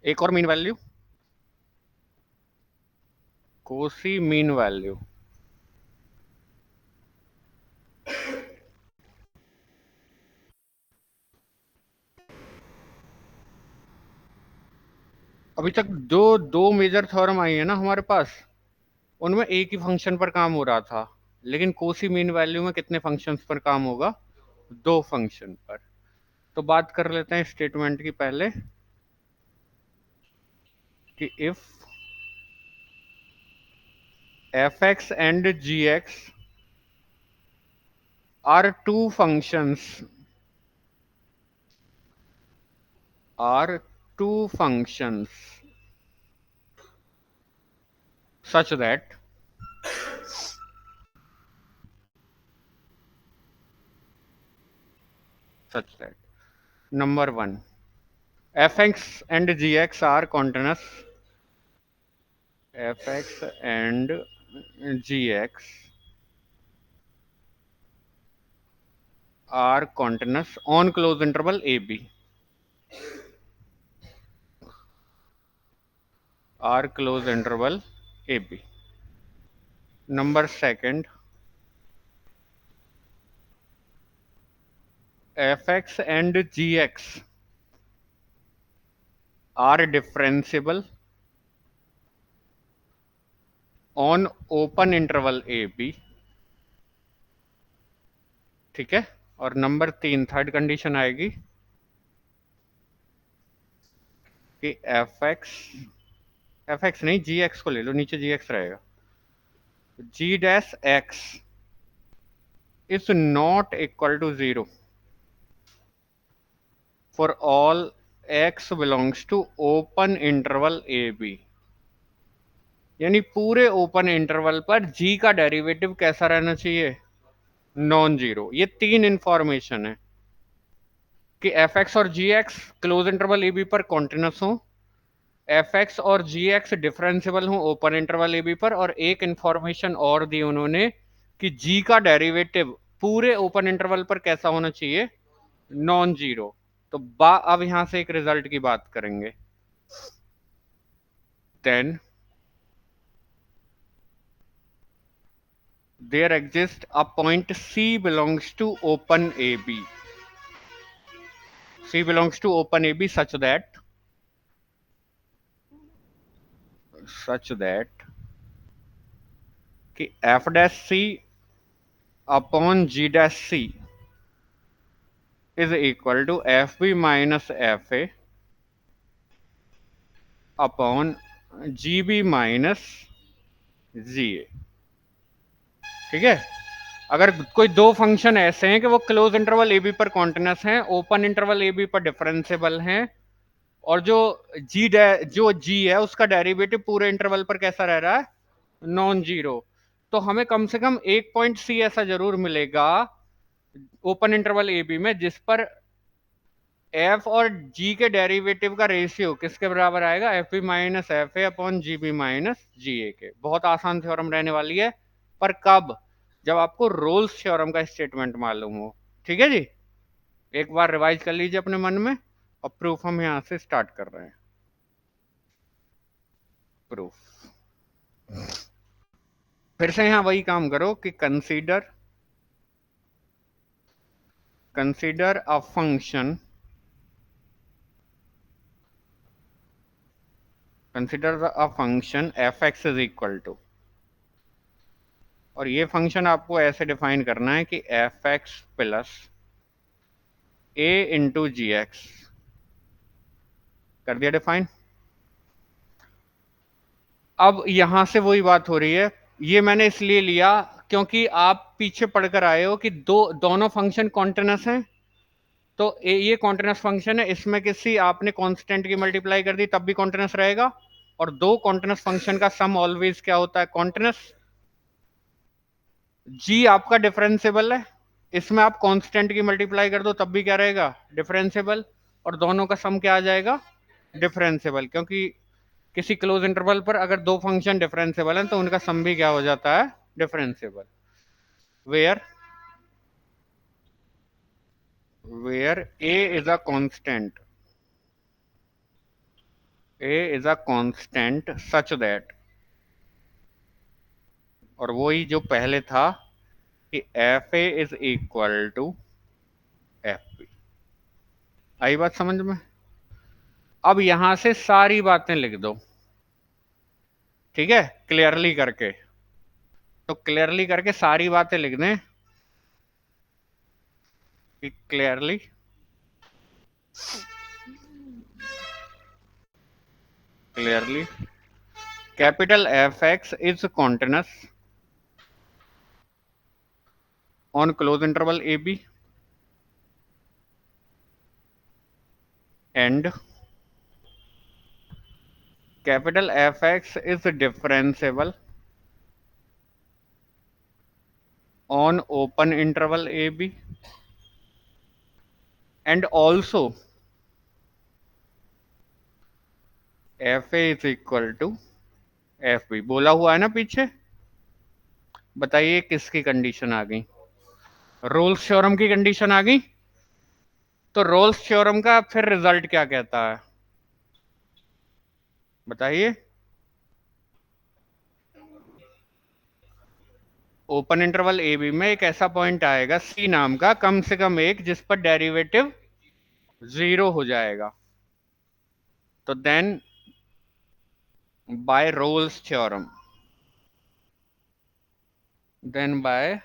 एक और mean value, Kosi mean value. अभी तक जो दो मेजर थ्योरम आई है ना हमारे पास, उनमें एक ही फंक्शन पर काम हो रहा था, लेकिन कोसी मीन वैल्यू में कितने फंक्शंस पर काम होगा? दो फंक्शन पर। तो बात कर लेते हैं स्टेटमेंट की पहले, कि if f x and g x are two functions, are two functions such that number one, fx and gx are continuous, fx and gx are continuous on closed interval ab, are closed interval ab. Number second, fx and gx are differentiable on open interval ab. ठीक है। और number तीन, third condition आएगी कि f x नहीं, जी x को ले लो, नीचे जी एक्स रहेगा, g dash x is not equal to zero for all x belongs to open interval a b. यानी पूरे ओपन इंटरवल पर जी का डेरिवेटिव कैसा रहना चाहिए? Non zero. ये तीन इंफॉर्मेशन है कि एफ एक्स और g x close interval a b पर कॉन्टिन्यूस हो, एफ एक्स और जी एक्स डिफरेंशियल हो ओपन इंटरवल ए बी पर, और एक इंफॉर्मेशन और दी उन्होंने कि जी का डेरिवेटिव पूरे ओपन इंटरवल पर कैसा होना चाहिए? Non zero. तो अब यहां से एक रिजल्ट की बात करेंगे। Then there exist a point c belongs to open a b, c belongs to open a b such that कि f dash c upon g dash c is equal to f b minus f a upon g b minus g a. ठीक है। अगर कोई दो function ऐसे हैं कि वो क्लोज इंटरवल ए बी पर कॉन्टिन्यूस हैं, ओपन इंटरवल ए बी पर डिफरेंशिएबल हैं, और जो जी है उसका डेरिवेटिव पूरे इंटरवल पर कैसा रह रहा है? Non zero. तो हमें कम से कम एक पॉइंट सी ऐसा जरूर मिलेगा ओपन इंटरवल ए बी में जिस पर एफ और जी के डेरिवेटिव का रेशियो किसके बराबर आएगा? F b minus f a upon g b minus g a के। बहुत आसान थ्योरम रहने वाली है, पर कब? जब आपको रोल्स थ्योरम का स्टेटमेंट मालूम हो। ठीक है जी। एक बार रिवाइज कर लीजिए अपने मन में, और प्रूफ हम यहां से स्टार्ट कर रहे हैं। प्रूफ फिर से यहां वही काम करो कि consider a function, consider a function f x is equal to, और ये फंक्शन आपको ऐसे डिफाइन करना है कि f x plus a into g x. कर दिया डिफाइन। अब यहां से वही बात हो रही है, ये मैंने इसलिए लिया क्योंकि आप पीछे पढ़कर आए हो कि दोनों फंक्शन कॉन्टिन्यूस हैं। तो ये कॉन्टिन्यूस फंक्शन है, इसमें किसी आपने कांस्टेंट की मल्टीप्लाई कर दी तब भी कॉन्टिन्यूस रहेगा, और दो कॉन्टिन्यूस फंक्शन का सम ऑलवेज क्या होता है? कॉन्टिन्यूस। जी आपका डिफरेंशिएबल है, इसमें आप कांस्टेंट की मल्टीप्लाई कर दो तब भी क्या रहेगा? डिफरेंशिएबल। और दोनों का सम क्या आ जाएगा? डिफरेंशिएबल। क्योंकि किसी क्लोज इंटरवल पर अगर दो फंक्शन डिफरेंशिएबल हैं तो उनका सम भी क्या हो जाता है? Differentiable. Where where a is a constant, a is a constant such that, और वही जो पहले था कि f a is equal to f b. आई बात समझ में? अब यहां से सारी बातें लिख दो, ठीक है, क्लियरली करके। तो क्लियरली करके सारी बातें लिख दें कि clearly capital Fx is continuous on close interval AB and capital Fx is differentiable on open interval AB and also Fa is equal to Fb। बोला हुआ है ना पीछे? बताइए किसकी कंडीशन आ गई? रोल्स थ्योरम की कंडीशन आ गई। तो रोल्स थ्योरम का फिर रिजल्ट क्या कहता है बताइए? ओपन इंटरवल ए बी में एक ऐसा पॉइंट आएगा सी नाम का, कम से कम एक, जिस पर डेरिवेटिव 0 हो जाएगा। तो then by Rolle's theorem, then by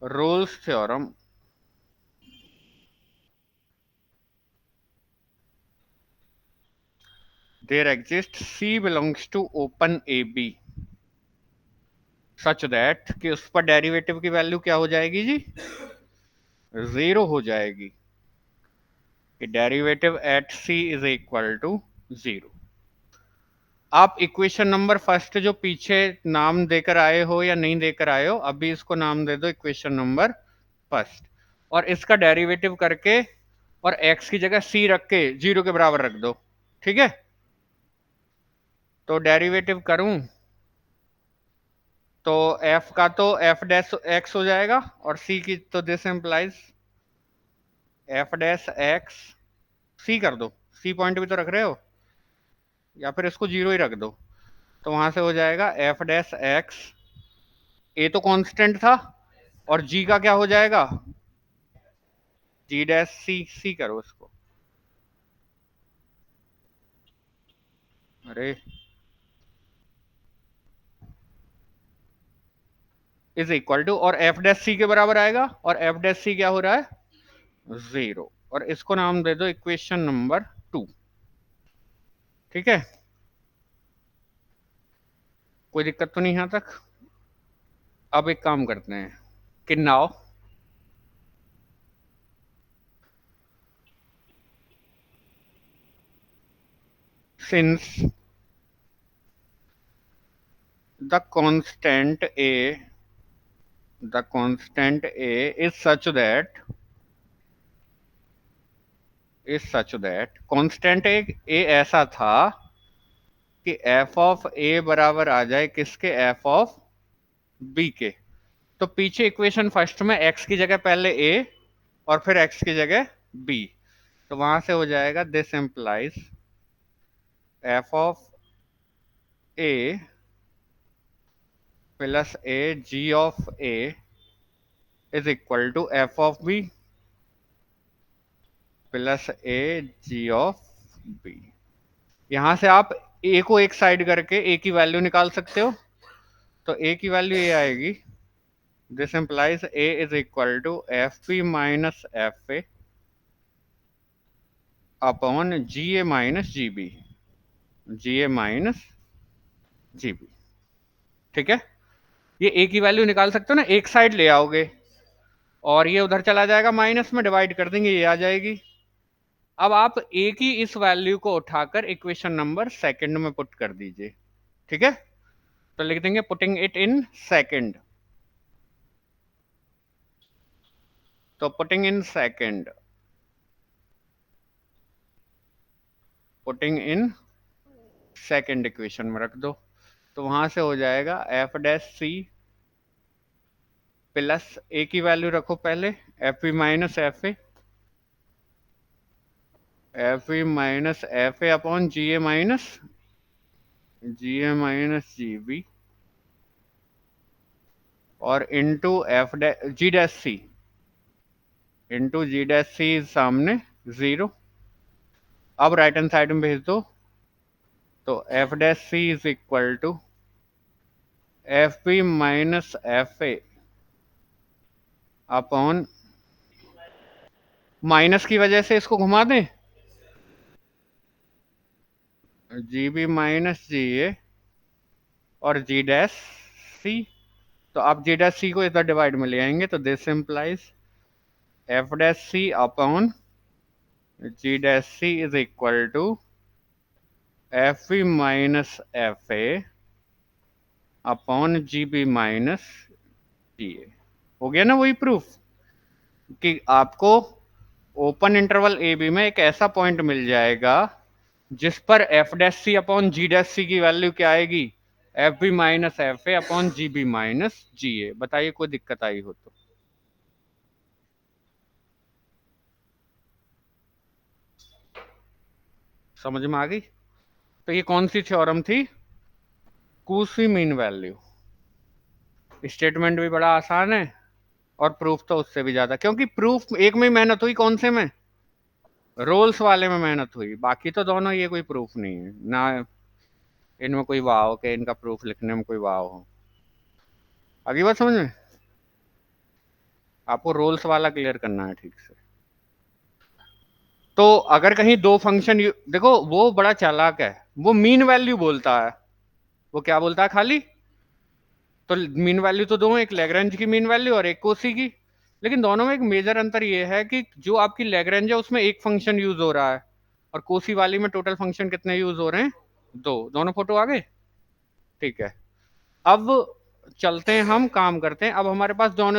Rolle's theorem, there exists C belongs to open AB such that कि उस पर डेरिवेटिव की वैल्यू क्या हो जाएगी जी? 0 हो जाएगी, कि derivative at C is equal to 0। आप इक्वेशन नंबर फर्स्ट जो पीछे नाम देकर आए हो या नहीं देकर आए हो, अभी इसको नाम दे दो इक्वेशन नंबर फर्स्ट, और इसका डेरिवेटिव करके और x की जगह c रख के 0 के बराबर रख दो, ठीक है? तो डेरिवेटिव करूं तो f का तो f डैश x हो जाएगा, और c की तो this implies f dash x c कर दो, c पॉइंट भी तो रख रहे हो, या फिर इसको 0 ही रख दो। तो वहां से हो जाएगा f डैश x, a तो कांस्टेंट था, और g का क्या हो जाएगा? g डैश c करो इसको। अरे इज इक्वल टू, और f डैश c के बराबर आएगा, और f डैश c क्या हो रहा है? 0। और इसको नाम दे दो इक्वेशन नंबर 2, ठीक है? कोई दिक्कत तो नहीं यहां तक? अब एक काम करते हैं कि now since the constant a is such that constant a ऐसा था कि f ऑफ a बराबर आ जाए किसके? f ऑफ b के। तो पीछे इक्वेशन फर्स्ट में x की जगह पहले a और फिर x की जगह b, तो वहां से हो जाएगा this implies f of a plus a g of a is equal to f of b plus a g of b। यहां से आप a को एक साइड करके a की वैल्यू निकाल सकते हो। तो a की वैल्यू ये आएगी, this implies a is equal to f p minus f a upon g a minus g b, g a minus g b, ठीक है? ये a की वैल्यू निकाल सकते हो ना, एक साइड ले आओगे और ये उधर चला जाएगा, माइनस में डिवाइड कर देंगे, ये आ जाएगी। अब आप a की इस वैल्यू को उठाकर इक्वेशन नंबर सेकंड में पुट कर दीजिए, ठीक है? तो लिख देंगे पुटिंग इट इन सेकंड। तो putting in second, putting in second equation में रख दो। तो वहां से हो जाएगा f dash c plus a की वैल्यू रखो पहले, f b minus f a f e minus f a upon g a minus g b और into f g dash c into g dash सी सामने 0। अब राइट हैंड साइड में भेज दो, तो f dash c is equal to f b minus f a upon, minus की वजह से इसको घुमा दें, जी बी माइनस जी ए और जी डैश सी। तो आप जी डैश सी को इधर डिवाइड में ले आएंगे, तो this implies f dash c upon g dash c is equal to f b minus f a upon g b minus g a. हो गया ना वही प्रूफ कि आपको ओपन इंटरवल ए बी में एक ऐसा पॉइंट मिल जाएगा जिस पर f dash c upon g dash c की वैल्यू क्या आएगी, f b minus f a upon g b minus g a. बताइए कोई दिक्कत आई हो तो। समझ में आ गई? तो ये कौन सी थ्योरम थी? कूसी मीन वैल्यू। स्टेटमेंट भी बड़ा आसान है और प्रूफ तो उससे भी ज्यादा, क्योंकि प्रूफ एक में ही मेहनत हुई, कौन से में? रोल्स वाले में मेहनत हुई, बाकी तो दोनों ये कोई प्रूफ नहीं है ना, इनमें कोई वाव हो कि इनका प्रूफ लिखने में कोई वाव हो। आगे बात समझ में? आपको रोल्स वाला क्लियर करना है ठीक से। तो अगर कहीं दो फंक्शन देखो, वो बड़ा चालाक है, वो मीन वैल्यू बोलता है। वो क्या बोलता है खाली? तो मीन वैल्यू तो दो, एक लैग्रेंज की मीन वैल्यू और एक कोसी की। लेकिन दोनों में एक मेजर अंतर ये है कि जो आपकी लैग्रेंज है उसमें एक फंक्शन यूज हो रहा है, और कोसी वाली में टोटल फंक्शन कितने यूज हो रहे हैं? दो। दोनों फोटो आ गए? ठीक है। अब चलते हैं, हम काम करते हैं। अब हमारे पास दोनों